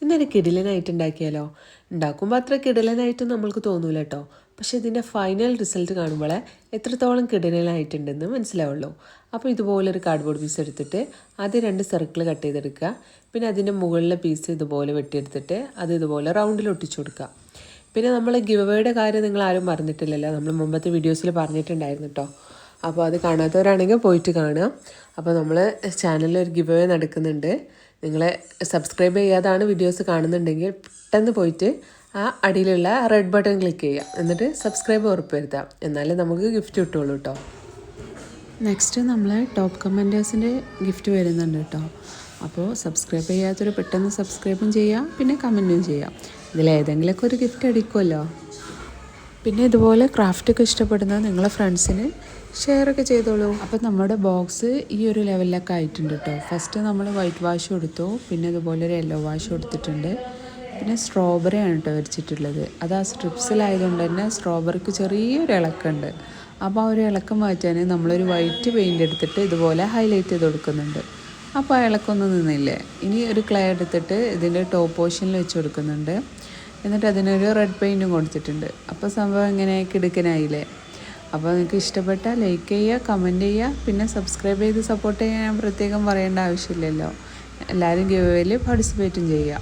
ഇന്നൊരു കിടിലനായിട്ട് ഉണ്ടാക്കിയാലോ? ഉണ്ടാക്കുമ്പോൾ അത്ര കിടിലനായിട്ടും നമ്മൾക്ക് തോന്നൂല കേട്ടോ. പക്ഷേ ഇതിൻ്റെ ഫൈനൽ റിസൾട്ട് കാണുമ്പോൾ എത്രത്തോളം കിടിലനായിട്ടുണ്ടെന്ന് മനസ്സിലാവുള്ളൂ. അപ്പോൾ ഇതുപോലൊരു കാർഡ്ബോർഡ് പീസ് എടുത്തിട്ട് ആദ്യം 2 സർക്കിൾ കട്ട് ചെയ്തെടുക്കുക. പിന്നെ അതിൻ്റെ മുകളിലെ പീസ് ഇതുപോലെ വെട്ടിയെടുത്തിട്ട് അത് ഇതുപോലെ റൗണ്ടിൽ ഒട്ടിച്ചു കൊടുക്കുക. പിന്നെ നമ്മൾ ഗിവ് അവേയുടെ കാര്യം നിങ്ങൾ ആരും മറന്നിട്ടില്ലല്ലോ, നമ്മൾ മുമ്പത്തെ വീഡിയോസിൽ പറഞ്ഞിട്ടുണ്ടായിരുന്നു കേട്ടോ. അപ്പോൾ അത് കാണാത്തവരാണെങ്കിൽ പോയിട്ട് കാണുക. അപ്പോൾ നമ്മൾ ചാനലിൽ ഒരു ഗിവ് അവേ നടക്കുന്നുണ്ട്. നിങ്ങൾ സബ്സ്ക്രൈബ് ചെയ്യാതാണ് വീഡിയോസ് കാണുന്നുണ്ടെങ്കിൽ പെട്ടെന്ന് പോയിട്ട് ആ അടിയിലുള്ള റെഡ് ബട്ടൺ ക്ലിക്ക് ചെയ്യുക. എന്നിട്ട് സബ്സ്ക്രൈബ് ഉറപ്പുവരുത്തുക. എന്നാലേ നമുക്ക് ഗിഫ്റ്റ് കിട്ടുള്ളൂ കേട്ടോ. നെക്സ്റ്റ് നമ്മൾ ടോപ്പ് കമൻറ്റേഴ്സിൻ്റെ ഗിഫ്റ്റ് വരുന്നുണ്ട് കേട്ടോ. അപ്പോൾ സബ്സ്ക്രൈബ് ചെയ്യാത്തൊരു പെട്ടെന്ന് സബ്സ്ക്രൈബും ചെയ്യുക, പിന്നെ കമൻറ്റും ചെയ്യുക. ഇതിലേതെങ്കിലുമൊക്കെ ഒരു ഗിഫ്റ്റ് അടിക്കുമല്ലോ. പിന്നെ ഇതുപോലെ ക്രാഫ്റ്റൊക്കെ ഇഷ്ടപ്പെടുന്ന നിങ്ങളെ ഫ്രണ്ട്സിന് ഷെയറൊക്കെ ചെയ്തോളൂ. അപ്പോൾ നമ്മുടെ ബോക്സ് ഈ ഒരു ലെവലിലൊക്കെ ആയിട്ടുണ്ട് കേട്ടോ. ഫസ്റ്റ് നമ്മൾ വൈറ്റ് വാഷ് കൊടുത്തു, പിന്നെ ഇതുപോലെ ഒരു യെല്ലോ വാഷ് കൊടുത്തിട്ടുണ്ട്. പിന്നെ സ്ട്രോബെറി ആണ് കേട്ടോ വരച്ചിട്ടുള്ളത്. അത് ആ സ്ട്രിപ്സിലായതുകൊണ്ട് തന്നെ സ്ട്രോബെറിക്ക് ചെറിയൊരു ഇളക്കമുണ്ട്. അപ്പോൾ ആ ഒരു ഇളക്കം മാറ്റാൻ നമ്മളൊരു വൈറ്റ് പെയിൻ്റ് എടുത്തിട്ട് ഇതുപോലെ ഹൈലൈറ്റ് ചെയ്ത് കൊടുക്കുന്നുണ്ട്. അപ്പോൾ ആ ഇളക്കമൊന്നും നിന്നില്ലേ. ഇനി ഒരു ക്ലേ എടുത്തിട്ട് ഇതിൻ്റെ ടോപ്പ് പോർഷനിൽ വെച്ച് കൊടുക്കുന്നുണ്ട്. എന്നിട്ട് അതിനൊരു റെഡ് പെയിൻറ്റും കൊടുത്തിട്ടുണ്ട്. അപ്പോൾ സംഭവം ഇങ്ങനെ കിടുക്കനായില്ലേ. അപ്പോൾ നിങ്ങൾക്ക് ഇഷ്ടപ്പെട്ടാൽ ലൈക്ക് ചെയ്യുക, കമൻറ്റ് ചെയ്യുക, പിന്നെ സബ്സ്ക്രൈബ് ചെയ്ത് സപ്പോർട്ട് ചെയ്യാൻ ഞാൻ പ്രത്യേകം പറയേണ്ട ആവശ്യമില്ലല്ലോ. എല്ലാവരും ഗിവ് അവേയിൽ പാർട്ടിസിപ്പേറ്റും ചെയ്യുക.